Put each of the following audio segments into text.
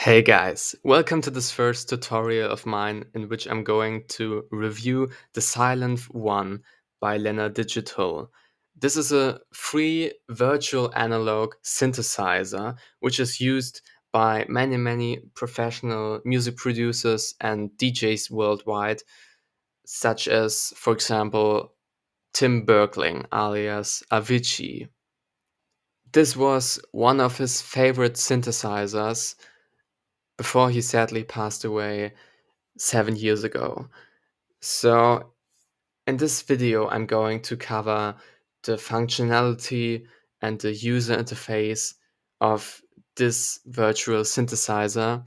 Hey guys, welcome to this first tutorial of mine in which I'm going to review the Sylenth1 by LennarDigital. This is a free virtual analog synthesizer which is used by many professional music producers and DJs worldwide, such as, for example, Tim Berkling alias AVICII. This was one of his favorite synthesizers before he sadly passed away 7 years ago. So in this video, I'm going to cover the functionality and the user interface of this virtual synthesizer.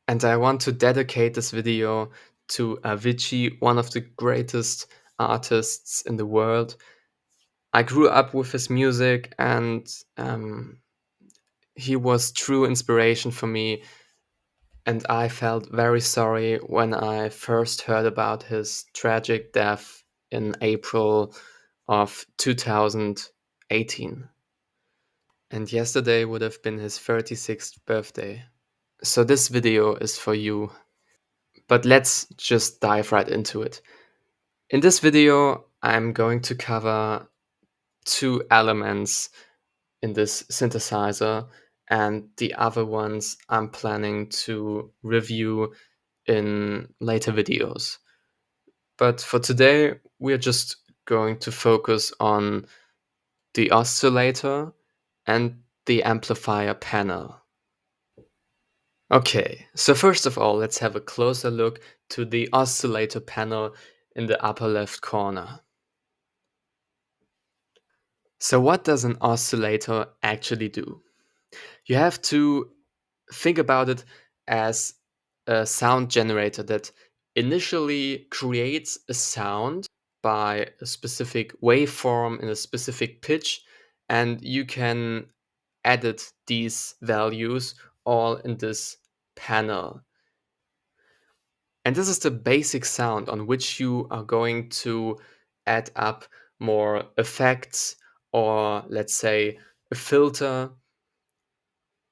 And I want to dedicate this video to Avicii, one of the greatest artists in the world. I grew up with his music, and he was true inspiration for me. And I felt very sorry when I first heard about his tragic death in April of 2018. And yesterday would have been his 36th birthday. So this video is for you. But let's just dive right into it. In this video, I'm going to cover two elements in this synthesizer, and the other ones I'm planning to review in later videos. But for today, we're just going to focus on the oscillator and the amplifier panel. Okay, so first of all, let's have a closer look to the oscillator panel in the upper left corner. So what does an oscillator actually do? You have to think about it as a sound generator that initially creates a sound by a specific waveform in a specific pitch, and you can edit these values all in this panel. And this is the basic sound on which you are going to add up more effects, or let's say a filter,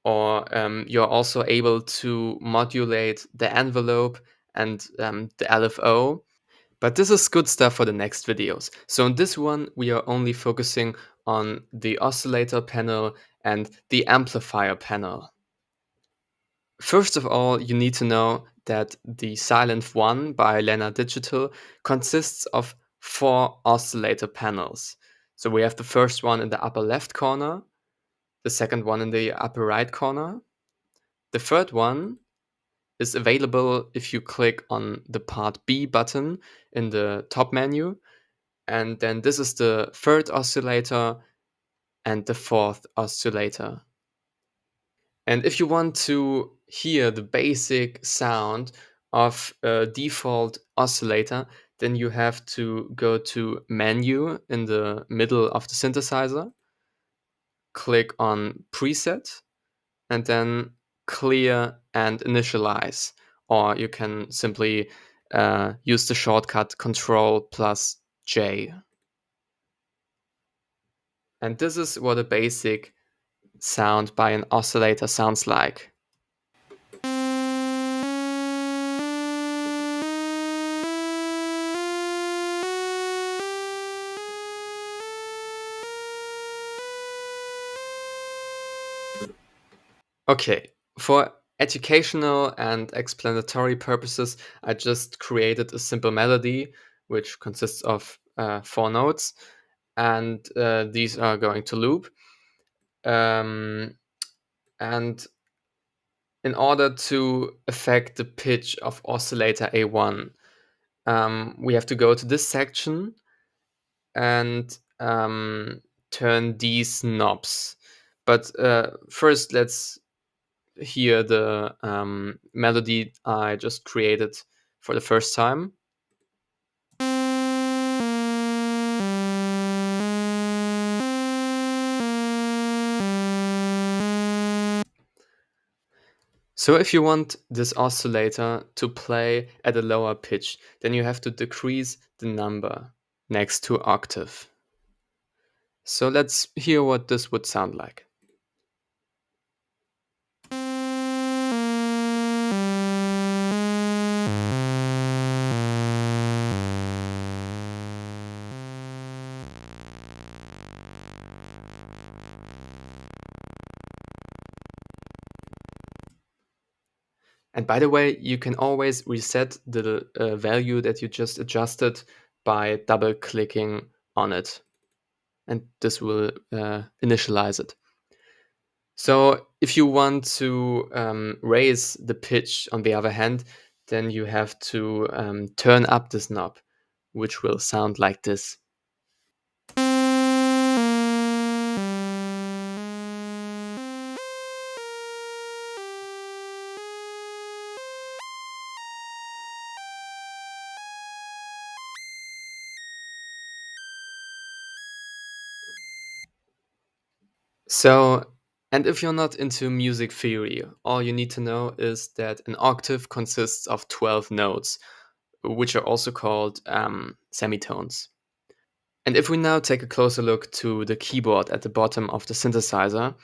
or you're also able to modulate the envelope and the LFO. But this is good stuff for the next videos. So in this one, we are only focusing on the oscillator panel and the amplifier panel. First of all, you need to know that the Sylenth1 by LennarDigital consists of 4 oscillator panels. So we have the first one in the upper left corner, the second one in the upper right corner. The third one is available if you click on the Part B button in the top menu. And then this is the third oscillator and the fourth oscillator. And if you want to hear the basic sound of a default oscillator, then you have to go to Menu in the middle of the synthesizer, click on Preset, and then Clear and Initialize. Or you can simply use the shortcut Ctrl+J. And this is what a basic sound by an oscillator sounds like. Okay, for educational and explanatory purposes, I just created a simple melody which consists of 4 notes, and these are going to loop. And in order to affect the pitch of oscillator A1, we have to go to this section and turn these knobs. But first, let's hear the melody I just created for the first time. So if you want this oscillator to play at a lower pitch, then you have to decrease the number next to octave. So let's hear what this would sound like. And by the way, you can always reset the value that you just adjusted by double clicking on it. And this will initialize it. So if you want to raise the pitch, on the other hand, then you have to turn up this knob, which will sound like this. So, and if you're not into music theory, all you need to know is that an octave consists of 12 notes, which are also called semitones. And if we now take a closer look to the keyboard at the bottom of the synthesizer,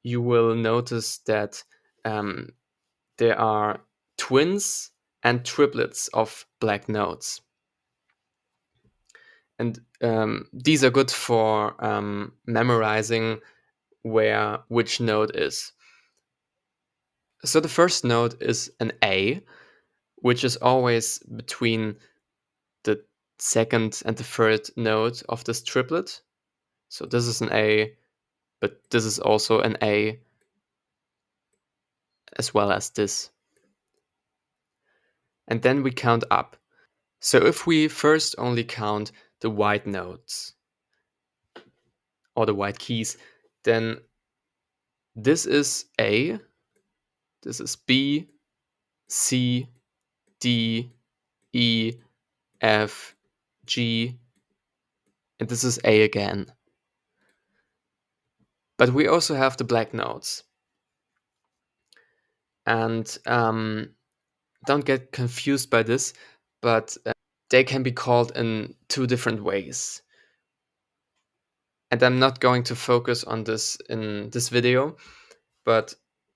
you will notice that um, there are twins and triplets of black notes. And these are good for memorizing where which note is. So the first note is an A, which is always between the second and the third note of this triplet. So this is an A, but this is also an A, as well as this. And then we count up. So if we first only count the white notes or the white keys, then this is A, this is B, C, D, E, F, G, and this is A again. But we also have the black notes. And don't get confused by this, but they can be called in two different ways. And I'm not going to focus on this in this video, but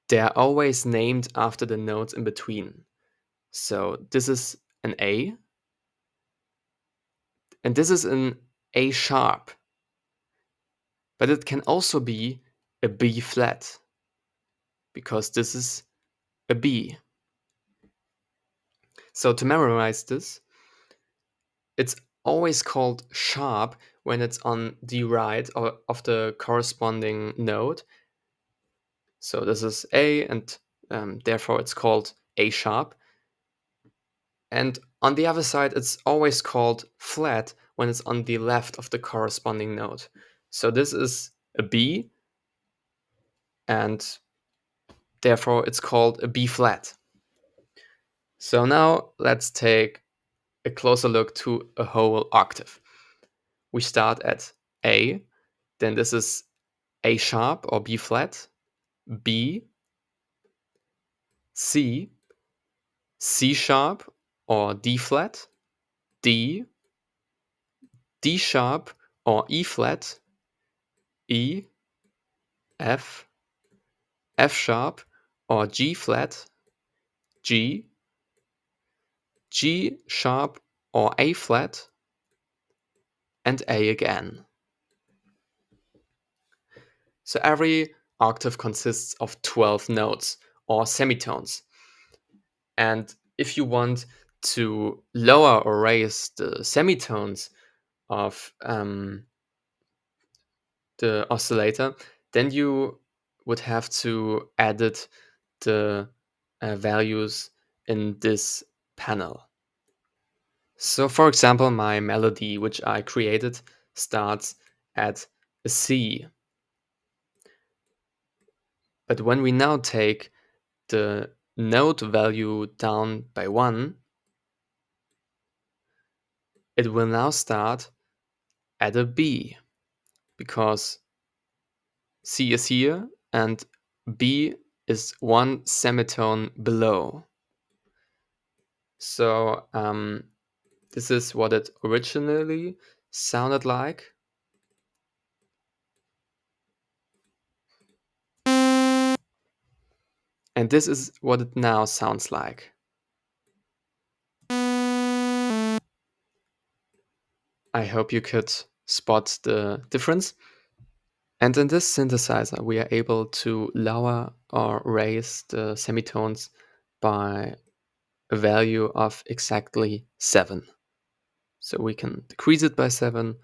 they are always named after the notes in between. So this is an A, and this is an A sharp, but it can also be a B flat, because this is a B. So to memorize this, it's always called sharp when it's on the right of the corresponding note. So this is A, and therefore it's called A sharp. And on the other side, it's always called flat when it's on the left of the corresponding note. So this is a B, and therefore it's called a B flat. So now let's take a closer look to a whole octave. We start at A, then this is A sharp or B flat, B, C, C sharp or D flat, D, D sharp or E flat, E, F, F sharp or G flat, G, G sharp or A flat, and A again. So every octave consists of 12 notes or semitones. And if you want to lower or raise the semitones of the oscillator, then you would have to edit the values in this panel. So for example, my melody, which I created, starts at a C. But when we now take the note value down by 1, it will now start at a B, because C is here and B is one semitone below. So this is what it originally sounded like. And this is what it now sounds like. I hope you could spot the difference. And in this synthesizer, we are able to lower or raise the semitones by a value of exactly 7. So we can decrease it by 7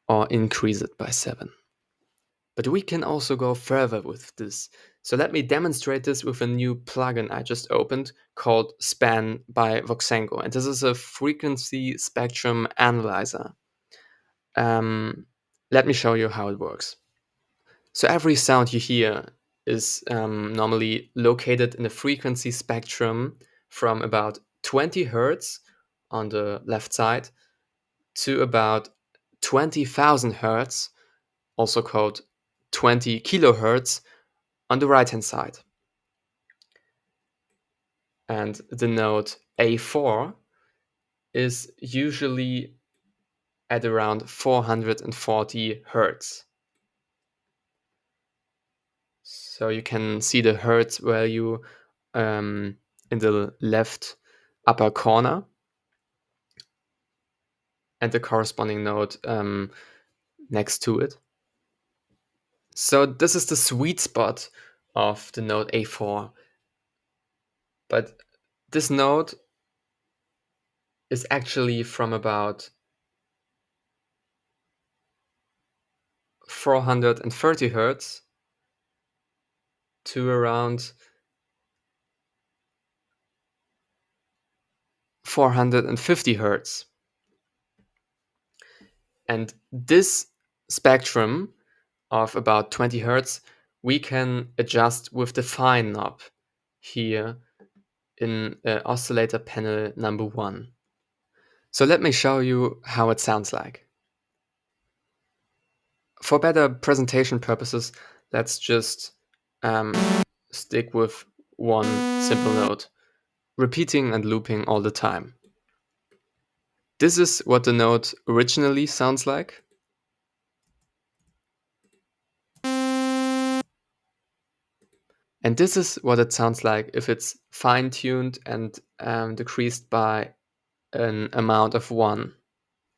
or increase it by 7. But we can also go further with this. So let me demonstrate this with a new plugin I just opened called Span by Voxengo. And this is a frequency spectrum analyzer. Let me show you how it works. So every sound you hear is normally located in a frequency spectrum from about 20 hertz on the left side to about 20,000 hertz, also called 20 kilohertz, on the right hand side. And the note A4 is usually at around 440 hertz. So you can see the hertz value in the left upper corner and the corresponding note next to it. So this is the sweet spot of the note A4. But this note is actually from about 430 hertz to around 450 hertz. And this spectrum of about 20 hertz we can adjust with the fine knob here in oscillator panel number 1. So let me show you how it sounds like. For better presentation purposes, let's just stick with one simple note, repeating and looping all the time. This is what the note originally sounds like. And this is what it sounds like if it's fine-tuned and decreased by an amount of 1.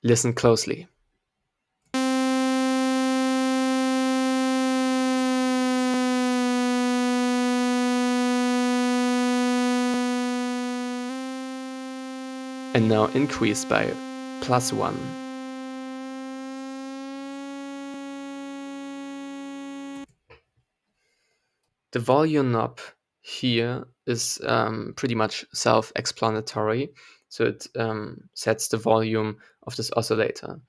Listen closely. And now increased by +1. The volume knob here is pretty much self-explanatory. So it sets the volume of this oscillator.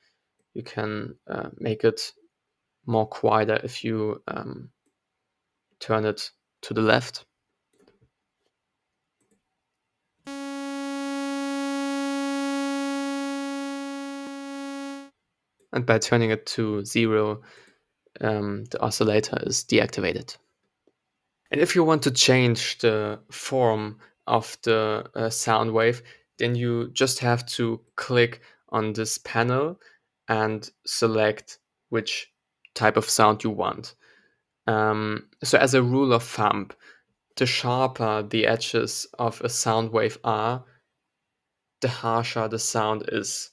You can make it more quieter if you turn it to the left. And by turning it to 0, the oscillator is deactivated. And if you want to change the form of the sound wave, then you just have to click on this panel and select which type of sound you want. So as a rule of thumb, the sharper the edges of a sound wave are, the harsher the sound is.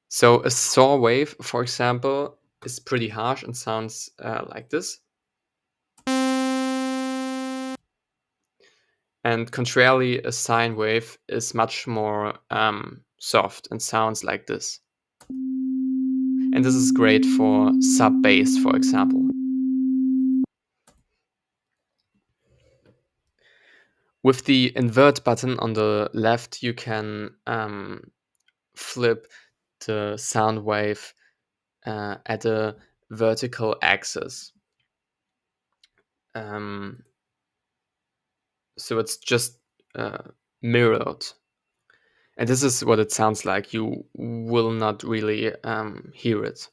So a saw wave, for example, is pretty harsh and sounds like this. And contrarily, a sine wave is much more soft and sounds like this. And this is great for sub bass, for example. With the invert button on the left, you can flip the sound wave at a vertical axis. So it's just mirrored. And this is what it sounds like. You will not really hear it.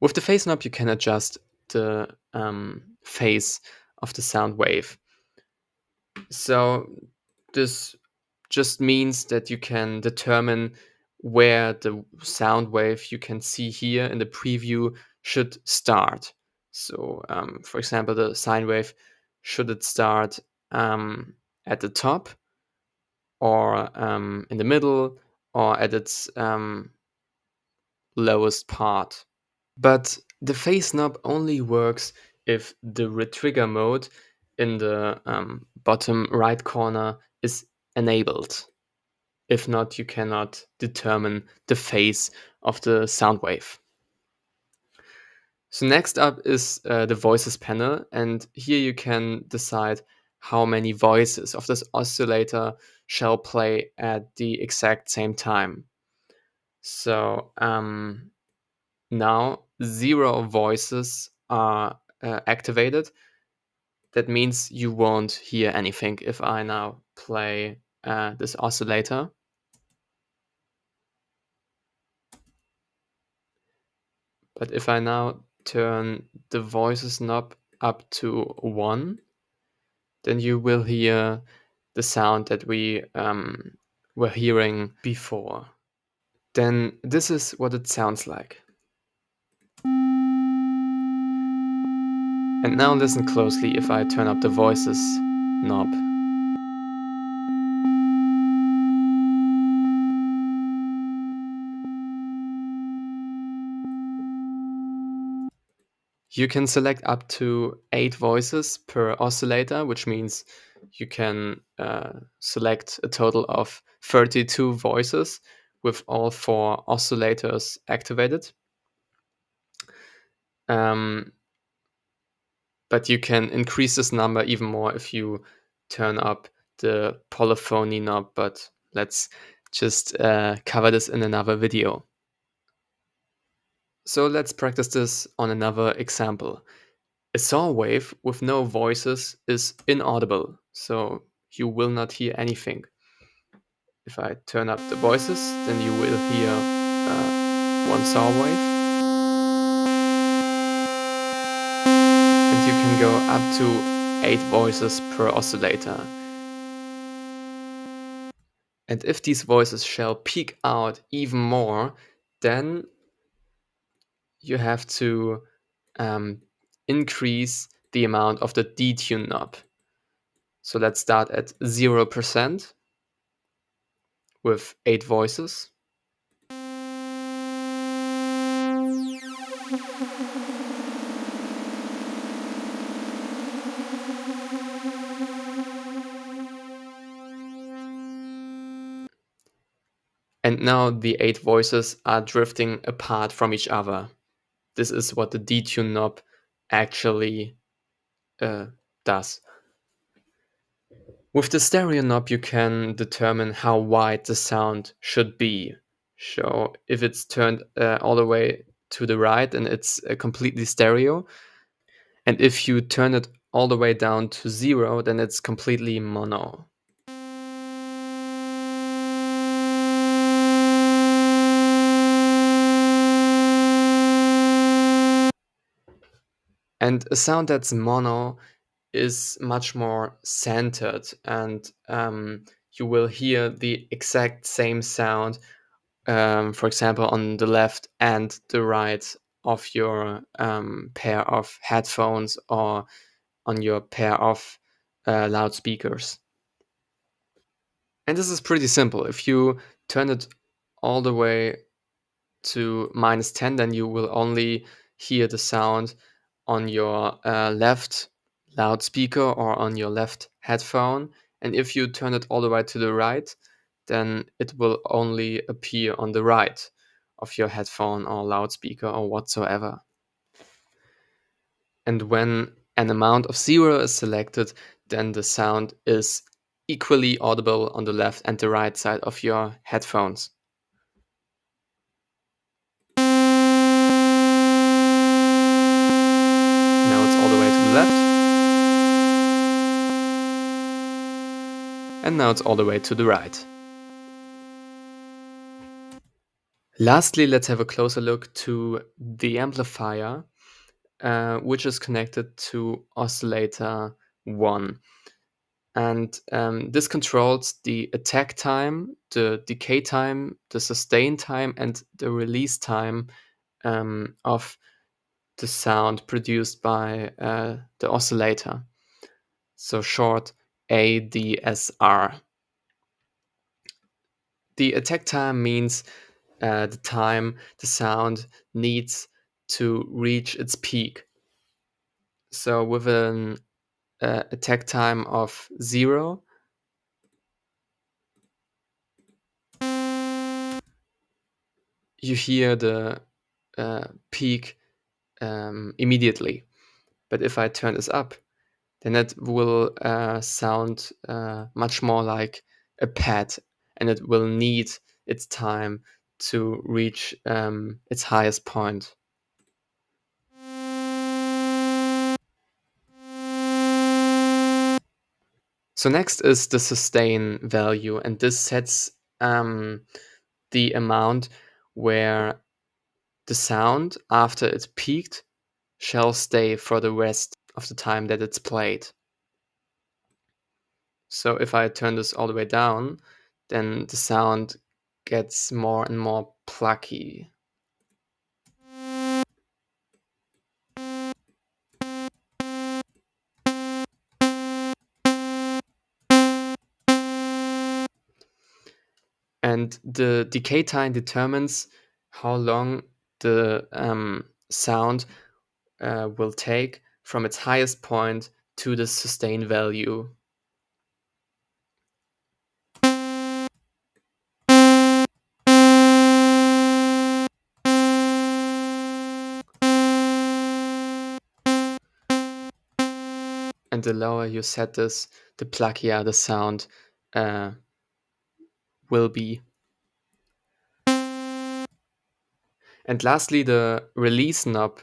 With the phase knob, you can adjust the phase of the sound wave. So this just means that you can determine where the sound wave you can see here in the preview should start. So, for example, the sine wave, should it start at the top, or in the middle, or at its lowest part? But the phase knob only works if the retrigger mode in the bottom right corner is enabled. If not, you cannot determine the phase of the sound wave. So next up is the voices panel, and here you can decide how many voices of this oscillator shall play at the exact same time. So now 0 voices are activated. That means you won't hear anything if I now play this oscillator. But if I now turn the voices knob up to 1, then you will hear the sound that we were hearing before. Then this is what it sounds like. And now listen closely if I turn up the voices knob. You can select up to 8 voices per oscillator, which means you can select a total of 32 voices with all 4 oscillators activated. But you can increase this number even more if you turn up the polyphony knob, but let's just cover this in another video. So let's practice this on another example. A saw wave with no voices is inaudible, so you will not hear anything. If I turn up the voices, then you will hear one saw wave. And you can go up to 8 voices per oscillator. And if these voices shall peak out even more, then you have to increase the amount of the detune knob. So let's start at 0% with 8 voices. And now the 8 voices are drifting apart from each other. This is what the detune knob actually does. With the stereo knob, you can determine how wide the sound should be. So if it's turned all the way to the right, then it's completely stereo. And if you turn it all the way down to 0, then it's completely mono. And a sound that's mono is much more centered, and you will hear the exact same sound, for example, on the left and the right of your pair of headphones or on your pair of loudspeakers. And this is pretty simple. If you turn it all the way to -10, then you will only hear the sound on your left loudspeaker or on your left headphone. And if you turn it all the way to the right, then it will only appear on the right of your headphone or loudspeaker or whatsoever. And when an amount of 0 is selected, then the sound is equally audible on the left and the right side of your headphones. Now it's all the way to the left. And now it's all the way to the right. Lastly, let's have a closer look to the amplifier, which is connected to oscillator 1. And this controls the attack time, the decay time, the sustain time, and the release time of the sound produced by the oscillator. So short ADSR. The attack time means the time the sound needs to reach its peak. So with an attack time of 0, you hear the peak immediately. But if I turn this up, then it will sound much more like a pad, and it will need its time to reach its highest point. So next is the sustain value, and this sets the amount where the sound, after it's peaked, shall stay for the rest of the time that it's played. So if I turn this all the way down, then the sound gets more and more plucky. And the decay time determines how long the sound will take from its highest point to the sustain value. And the lower you set this, the pluckier the sound will be. And lastly, the release knob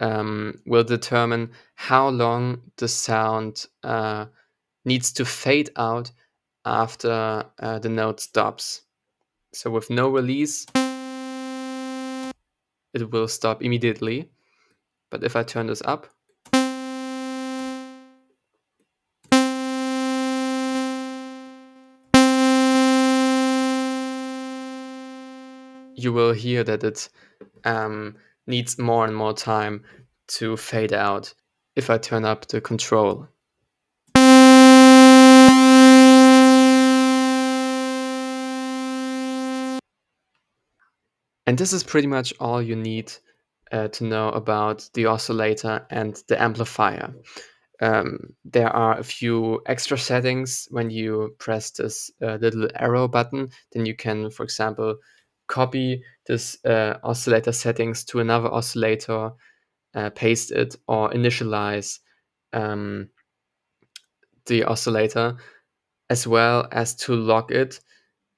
will determine how long the sound needs to fade out after the note stops. So with no release, it will stop immediately. But if I turn this up, you will hear that it needs more and more time to fade out if I turn up the control. And this is pretty much all you need to know about the oscillator and the amplifier. There are a few extra settings when you press this little arrow button. Then you can, for example, copy this oscillator settings to another oscillator, paste it, or initialize the oscillator, as well as to lock it.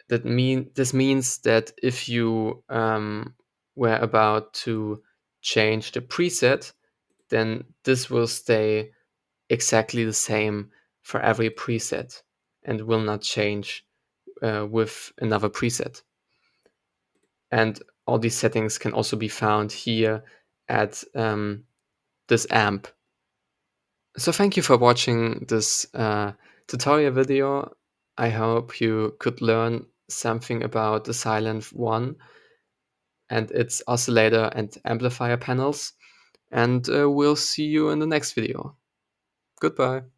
This means that if you were about to change the preset, then this will stay exactly the same for every preset and will not change with another preset. And all these settings can also be found here at this amp. So thank you for watching this tutorial video. I hope you could learn something about the Sylenth1 and its oscillator and amplifier panels. And we'll see you in the next video. Goodbye.